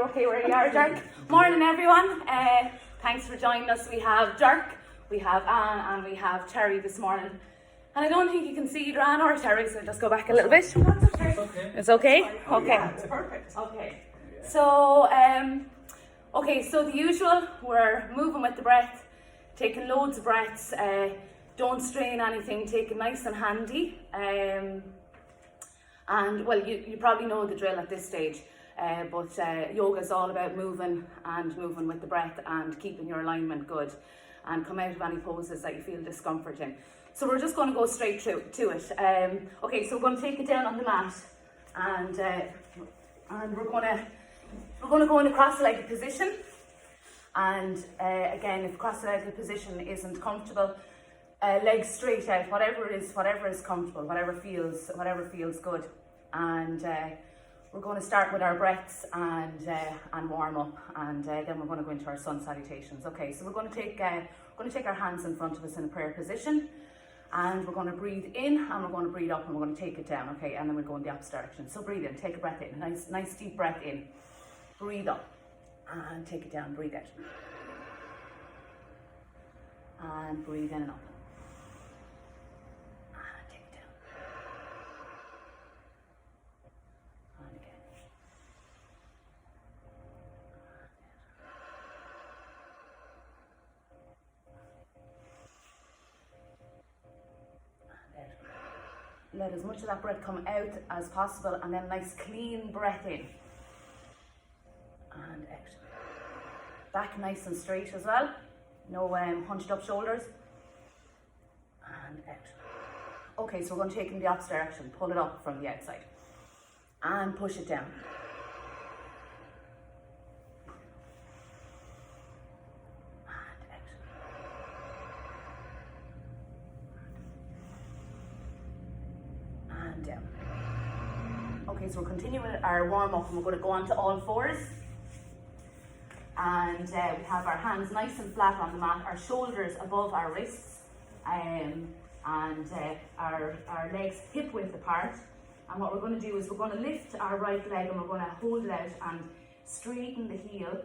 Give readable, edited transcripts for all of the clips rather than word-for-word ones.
okay where you are, Dirk. Morning, everyone. Thanks for joining us. We have Dirk, we have Anne, and we have Terry this morning. And I don't think you can see either Anne or Terry, so just go back a little bit. That's okay. It's okay. It's okay? Oh, Okay. yeah, it's perfect. Okay. So, so the usual, we're moving with the breath, taking loads of breaths. Don't strain anything, take it nice and handy. And well, you probably know the drill at this stage, but yoga is all about moving with the breath and keeping your alignment good and come out of any poses that you feel discomfort in. So we're just going to go straight to it. Okay, so we're going to take it down on the mat and we're going to go in a cross-legged position. And again, if cross-legged position isn't comfortable, legs straight out, whatever is comfortable, whatever feels good. And we're going to start with our breaths and warm up, and then we're going to go into our sun salutations. Okay, so we're going to take our hands in front of us in a prayer position, and we're going to breathe in and we're going to breathe up and we're going to take it down. Okay, and then we'll go in the opposite direction. So breathe in, take a breath in, nice deep breath in, breathe up, and take it down. Breathe out, and breathe in and up. Let as much of that breath come out as possible, and then nice clean breath in and out. Back nice and straight as well, no hunched up shoulders, and out. Okay, so we're going to take it in the opposite direction, pull it up from the outside and push it down. Down. Okay, so we're continuing our warm up and we're going to go on to all fours. And we have our hands nice and flat on the mat, our shoulders above our wrists, and our legs hip width apart. And what we're going to do is we're going to lift our right leg and we're going to hold it out and straighten the heel.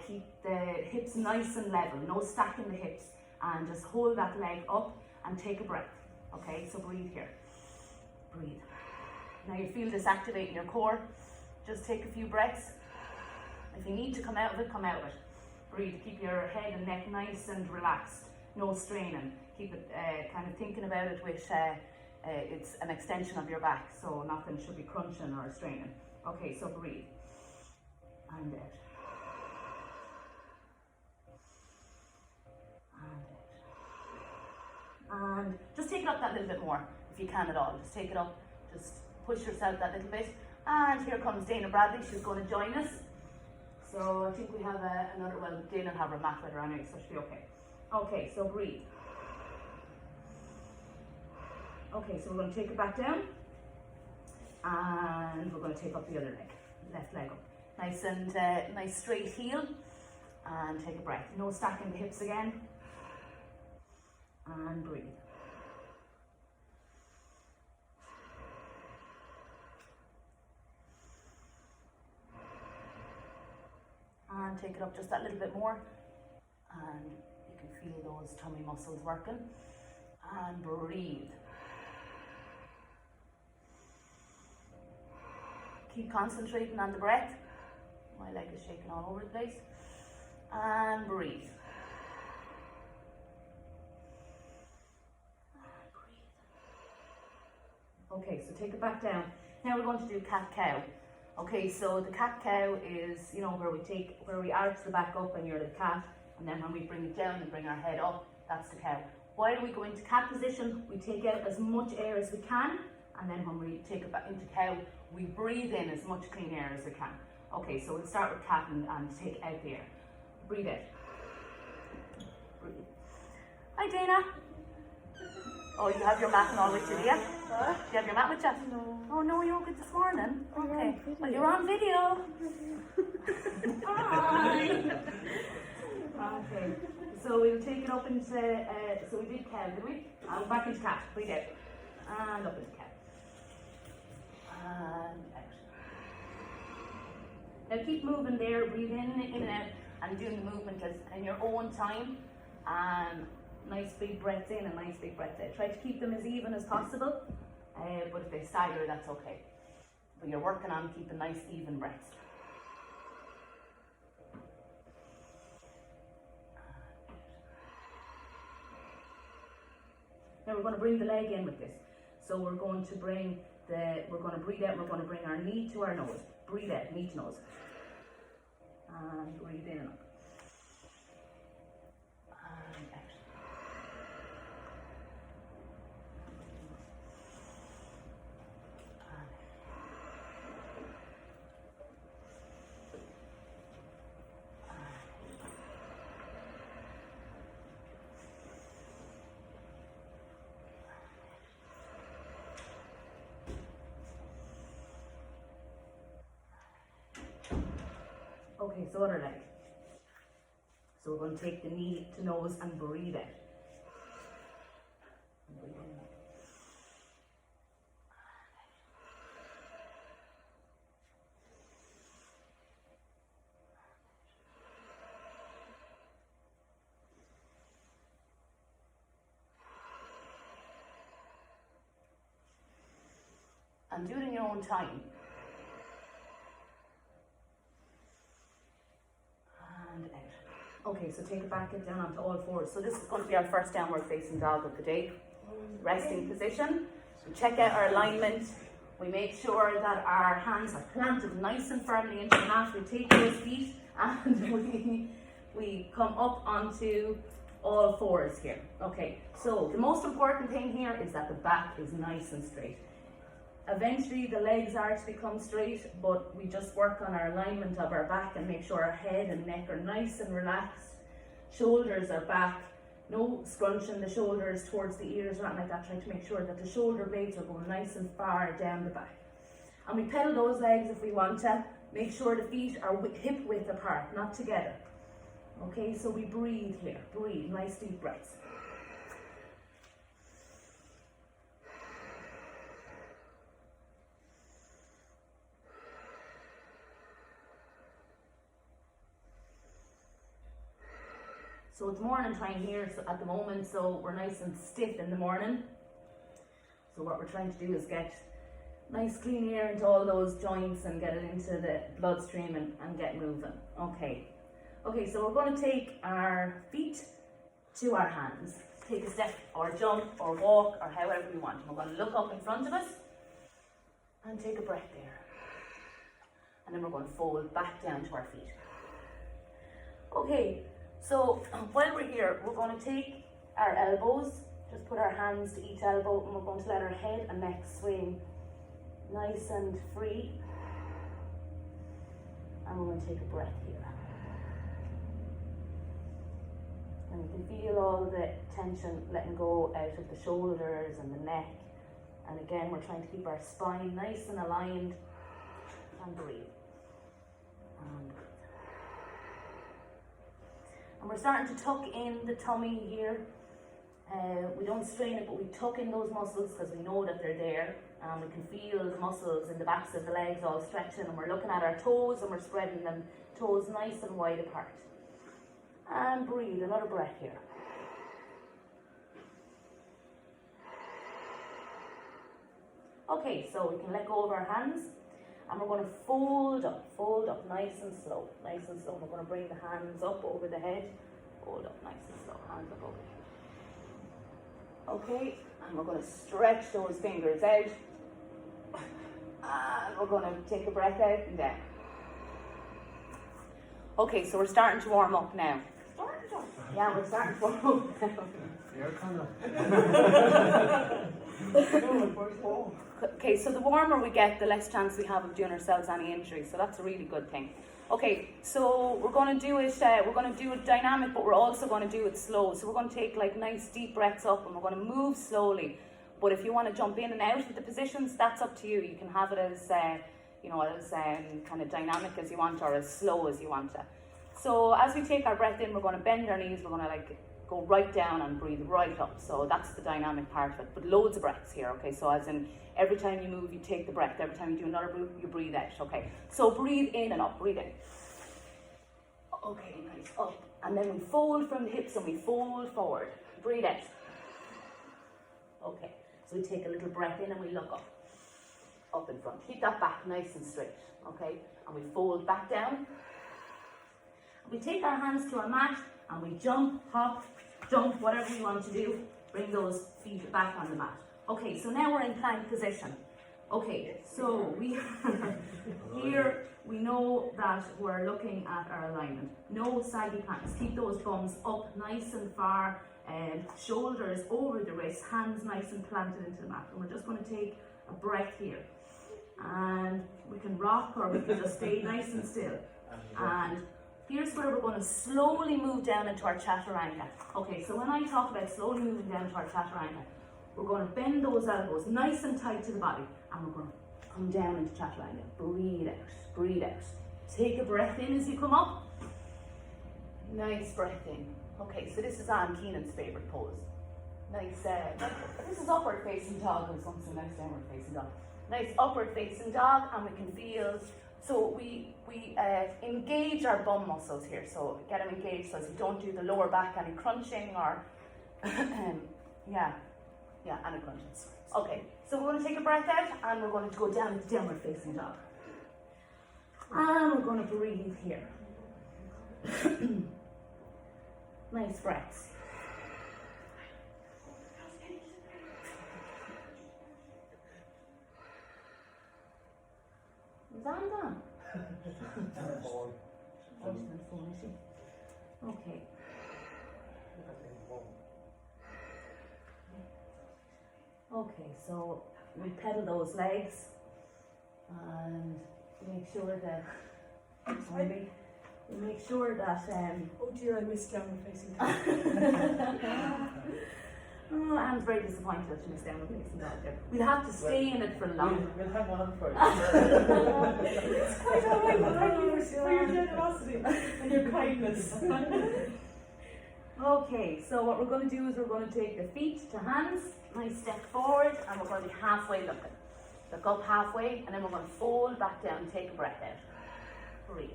Keep the hips nice and level, no stacking the hips, and just hold that leg up and take a breath. Okay, so breathe here. Breathe. Now you feel this activating your core. Just take a few breaths. If you need to come out of it, come out of it. Breathe. Keep your head and neck nice and relaxed. No straining. Keep it kind of thinking about it with it's an extension of your back, so nothing should be crunching or straining. Okay, so breathe. And out. And out. And just take it up that little bit more. If you can at all, just take it up, just push yourself that little bit. And here comes Dana Bradley, she's going to join us. So I think we have another, well, Dana will have her mat with her anyway, so she'll be okay. Okay, so breathe. Okay, so we're going to take it back down. And we're going to take up the other leg, left leg up. Nice and nice straight heel. And take a breath. No stacking the hips again. And breathe. And take it up just that little bit more, and you can feel those tummy muscles working. And breathe. Keep concentrating on the breath. My leg is shaking all over the place. And breathe. And breathe. Okay, so take it back down. Now we're going to do cat-cow. Okay, so the cat-cow is, you know, where we arch the back up and you're the cat, and then when we bring it down and bring our head up, that's the cow. While we go into cat position, we take out as much air as we can, and then when we take it back into cow, we breathe in as much clean air as we can. Okay, so we'll start with cat and take out the air. Breathe out. Breathe. Hi, Dana. Oh, you have your mat and all with you, yeah? What? Do you have your mat with you? No. Oh no, you woke up this morning? Okay. Well, you're on video. Hi. Okay. So we'll take it up into, so we did cow, did we? And back into cat. Breathe out. And up into cat. And out. Now keep moving there, breathe in and out, and doing the movement in your own time. And nice big breaths in and nice big breaths out. Try to keep them as even as possible, but if they stagger, that's okay. But you're working on keeping nice even breaths. Now we're going to bring the leg in with this. So we're going to breathe out, we're going to bring our knee to our nose. Breathe out, knee to nose. And breathe in and up. And out. Okay, so other leg. So we're going to take the knee to nose and breathe out. And breathe in. And do it in your own time. Okay, so take it back and down onto all fours. So this is going to be our first downward facing dog of the day. Resting position. We check out our alignment. We make sure that our hands are planted nice and firmly into the mat. We take those feet and we come up onto all fours here. Okay, so the most important thing here is that the back is nice and straight. Eventually the legs are to become straight, but we just work on our alignment of our back and make sure our head and neck are nice and relaxed. Shoulders are back, no scrunching the shoulders towards the ears or anything like that. Trying to make sure that the shoulder blades are going nice and far down the back. And we pedal those legs if we want to. Make sure the feet are hip width apart, not together. Okay, so we breathe here, breathe, nice deep breaths. So it's morning time here at the moment, so we're nice and stiff in the morning. So what we're trying to do is get nice clean air into all those joints and get it into the bloodstream and get moving. Okay, so we're going to take our feet to our hands. Take a step or jump or walk or however you want. We're going to look up in front of us and take a breath there. And then we're going to fold back down to our feet. Okay. So while we're here, we're going to take our elbows, just put our hands to each elbow, and we're going to let our head and neck swing nice and free. And we're going to take a breath here. And you can feel all the tension letting go out of the shoulders and the neck. And again, we're trying to keep our spine nice and aligned. And breathe. And breathe. And we're starting to tuck in the tummy here. We don't strain it, but we tuck in those muscles because we know that they're there. And we can feel the muscles in the backs of the legs all stretching, and we're looking at our toes and we're spreading them, toes nice and wide apart. And breathe, another breath here. Okay, so we can let go of our hands. And we're going to fold up nice and slow, nice and slow. We're going to bring the hands up over the head, fold up nice and slow, hands up over the head. Okay, and we're going to stretch those fingers out. And we're going to take a breath out and down. Okay, so we're starting to warm up now. Yeah, we're starting to warm up now. Okay, so the warmer we get, the less chance we have of doing ourselves any injury. So that's a really good thing. Okay, so we're going to do it dynamic, but we're also going to do it slow. So we're going to take like nice deep breaths up, and we're going to move slowly. But if you want to jump in and out of the positions, that's up to you. You can have it as kind of dynamic as you want, or as slow as you want to. So as we take our breath in, we're going to bend our knees. We're going to go right down and breathe right up. So that's the dynamic part of it, but loads of breaths here, okay? So as in, every time you move, you take the breath. Every time you do another move, you breathe out, okay? So breathe in and up, breathe in. Okay, nice, up. And then we fold from the hips and we fold forward. Breathe out. Okay, so we take a little breath in and we look up in front. Keep that back nice and straight, okay? And we fold back down. We take our hands to our mat and we jump, hop, jump, whatever you want to do. Bring those feet back on the mat. Okay, so now we're in plank position. Okay, so we here we know that we're looking at our alignment. No saggy planks. Keep those bums up nice and far, shoulders over the wrists, hands nice and planted into the mat. And we're just going to take a breath here. And we can rock or we can just stay nice and still. And here's where we're going to slowly move down into our chaturanga. Okay, so when I talk about slowly moving down to our chaturanga, we're going to bend those elbows nice and tight to the body, and we're going to come down into chaturanga. Breathe out, breathe out. Take a breath in as you come up. Nice breath in. Okay, so this is Anne Keenan's favourite pose. Nice, this is upward facing dog, and something nice downward facing dog. Nice upward facing dog, and we can feel, so we engage our bum muscles here, so get them engaged so as you don't do the lower back any crunching or, yeah, any crunching. Okay, so we're going to take a breath out and we're going to go down into downward facing dog. And we're going to breathe here. Nice breaths. Done. Okay. Okay, so we pedal those legs and make sure that oh dear, I missed downward facing dog. Oh, Anne's very disappointed that she missed downward facing dog there. We'll have to stay in it for long. We'll hang on for it. It's quite alright, but thank you for your generosity and your kindness. Okay, so what we're going to do is we're going to take the feet to hands, nice step forward, and we're going to be halfway looking. Look up halfway, and then we're going to fold back down, take a breath out. Breathe.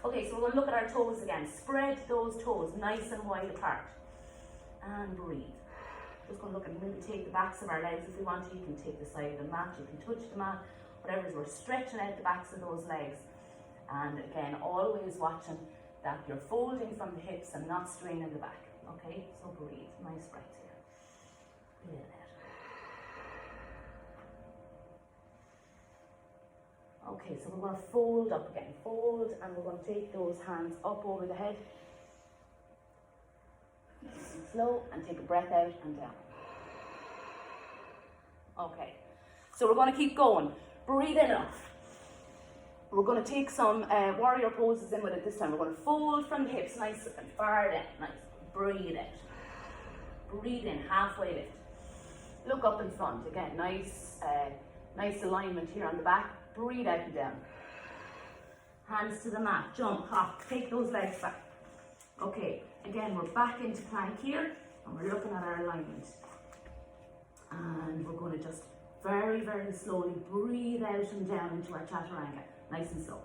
Okay, so we're going to look at our toes again. Spread those toes nice and wide apart. And breathe. Just going to look and maybe take the backs of our legs if we want to. You can take the side of the mat, you can touch the mat, whatever it is. We're stretching out the backs of those legs. And again, always watching that you're folding from the hips and not straining the back. Okay, so breathe. Nice breath here. Breathe it out. Okay, so we're going to fold up again. Fold, and we're going to take those hands up over the head. Nice and slow, and take a breath out and down. Okay, so we're going to keep going. Breathe in up. We're going to take some warrior poses in with it this time. We're going to fold from the hips, nice and far down. Nice. Breathe out. Breathe in, halfway lift. Look up in front. Again, nice alignment here on the back. Breathe out and down. Hands to the mat. Jump, hop. Take those legs back. Okay, again, we're back into plank here, and we're looking at our alignment. And we're going to just very, very slowly breathe out and down into our chaturanga. Nice and slow.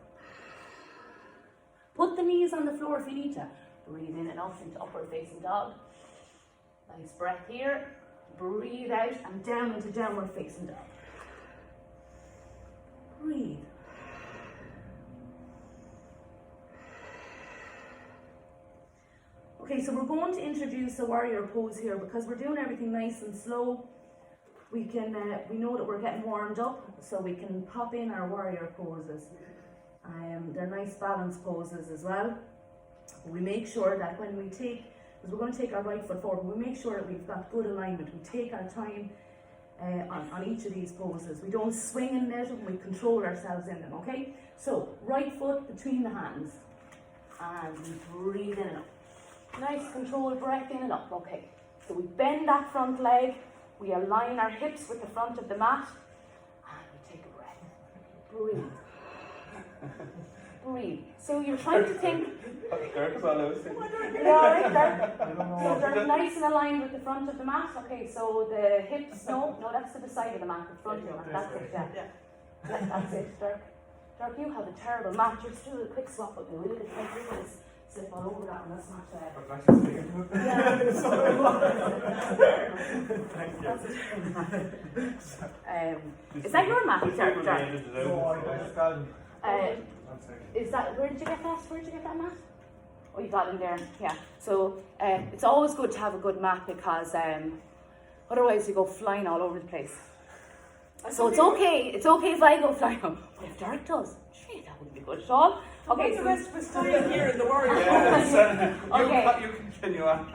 Put the knees on the floor if you need to. Breathe in and up into upward facing dog. Nice breath here. Breathe out and down into downward facing dog. Breathe. Okay, so we're going to introduce a warrior pose here because we're doing everything nice and slow. We know that we're getting warmed up, so we can pop in our warrior poses. They're nice balance poses as well. We make sure that when we take, because we're going to take our right foot forward, we make sure that we've got good alignment. We take our time on each of these poses. We don't swing in it, and we control ourselves in them, okay? So, right foot between the hands, and we breathe in and up. Nice controlled breath in and up, okay. So we bend that front leg, we align our hips with the front of the mat, and we take a breath. Breathe. breathe. So you're trying to think. Dirk is all out. You alright, Dirk? So they're nice and aligned with the front of the mat. Okay, so the hips, no, that's to the side of the mat, the front of the mat. That's it, yeah. Yeah, that's it, Dirk. Dirk, you have a terrible mat. Just do a quick swap with me, will you? Like, you can slip all over that one. That's not is that your mat, Dirk? Is that, where did you get that? Where did you get that mat? Oh, you got it in there, yeah. So it's always good to have a good mat because otherwise you go flying all over the place. So it's okay if I go flying, but if Dirk does, gee, that wouldn't be good at all. Okay, so the rest of us staying here in the warrior. Okay. You continue on.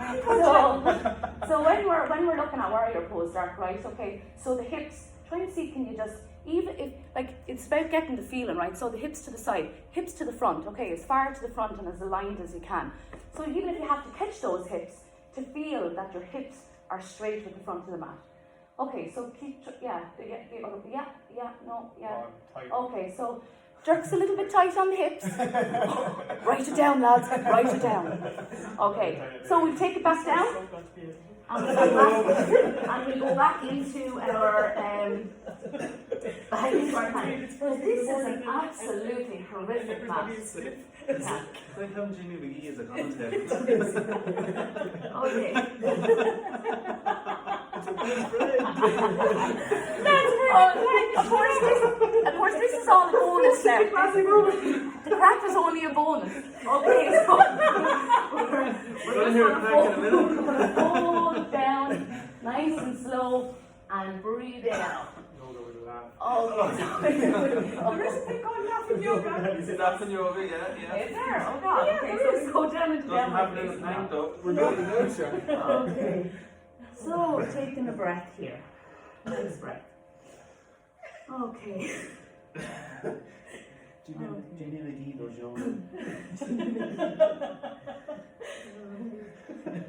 So when we're looking at warrior pose, Dirk, right? Okay, so the hips, try and see, can you just, even if, like, it's about getting the feeling, right? So the hips to the side, hips to the front, okay, as far to the front and as aligned as you can. So even if you have to catch those hips, to feel that your hips are straight with the front of the mat. Okay, so keep, Okay, so Dirk's a little bit tight on the hips. Write it down, lads, write it down. Okay, so we'll take it back down. And we go back into our hands. This is an absolutely horrific mat. Yeah. Like how Jimmy McGee is a commentator. Okay. Of course, this is all a bonus now. The crack was only a bonus. Okay, so we're going to hold down, nice and slow, and breathe out. Okay. There isn't a good laughing yoga. Is it laughing yoga? Yeah. Is there? Oh God. Okay, so let's go down and down like this now. We're doing it now, sure. Okay. So taking a breath here. Nice breath. Okay. Jimmy McGee does yoga.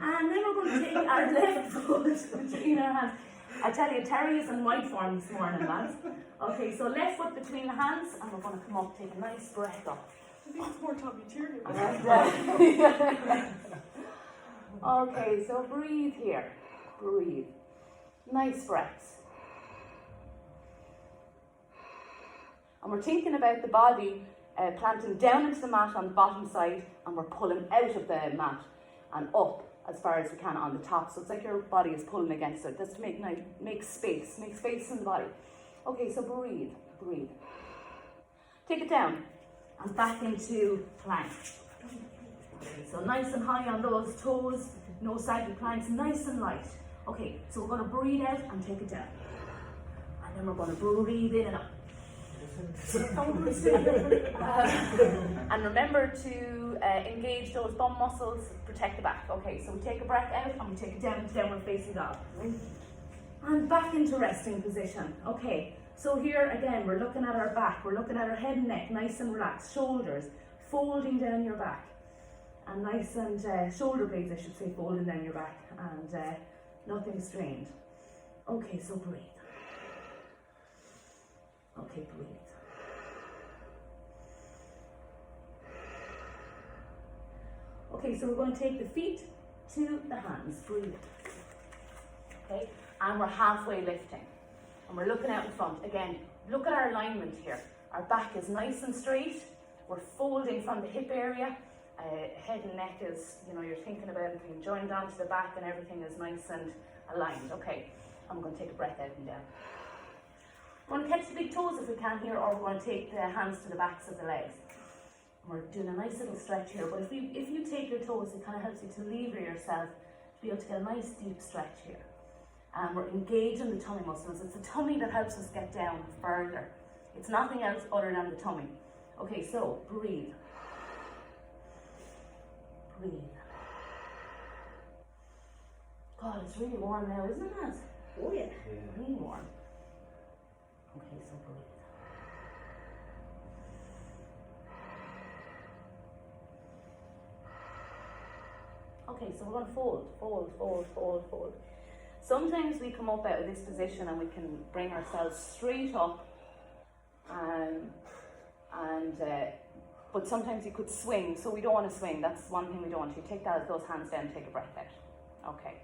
And then we're going to take our left foot between our hands. I tell you, Terry is in white form this morning, lads. Okay, so left foot between the hands, and we're going to come up, take a nice breath up. I think it's more Tommy Tierney. Okay, so breathe here. Breathe. Nice breaths. And we're thinking about the body planting down into the mat on the bottom side, and we're pulling out of the mat and up as far as we can on the top. So it's like your body is pulling against it. Just to make space in the body. Okay, so breathe. Take it down and back into plank. Okay, so nice and high on those toes, no saggy planks, nice and light. Okay, so we're going to breathe out and take it down. And then we're going to breathe in and up. And remember to engage those bum muscles, protect the back. Okay, so we take a breath out and we take it down to downward facing dog. And back into resting position. Okay, so here again, we're looking at our back, we're looking at our head and neck, nice and relaxed. Shoulders folding down your back. And nice and shoulder blades, I should say, folding down your back. And nothing strained. Okay, so breathe. Okay, breathe. Okay, so we're going to take the feet to the hands. Breathe. Okay, and we're halfway lifting. And we're looking out in front. Again, look at our alignment here. Our back is nice and straight. We're folding from the hip area. Head and neck is, you're thinking about it being joined onto the back, and everything is nice and aligned. Okay, I'm going to take a breath out and down. We're going to catch the big toes if we can here, or we're going to take the hands to the backs of the legs. We're doing a nice little stretch here, but if you take your toes, it kind of helps you to lever yourself to be able to get a nice deep stretch here. And we're engaging the tummy muscles. It's the tummy that helps us get down further. It's nothing else other than the tummy. Okay, so breathe. Breathe. God, it's really warm now, isn't it? Oh yeah. Really warm. Okay, so breathe. Okay, so we're going to fold. Sometimes we come up out of this position and we can bring ourselves straight up and but sometimes you could swing, so we don't want to swing. That's one thing we don't want. You take those hands down, take a breath out. Okay.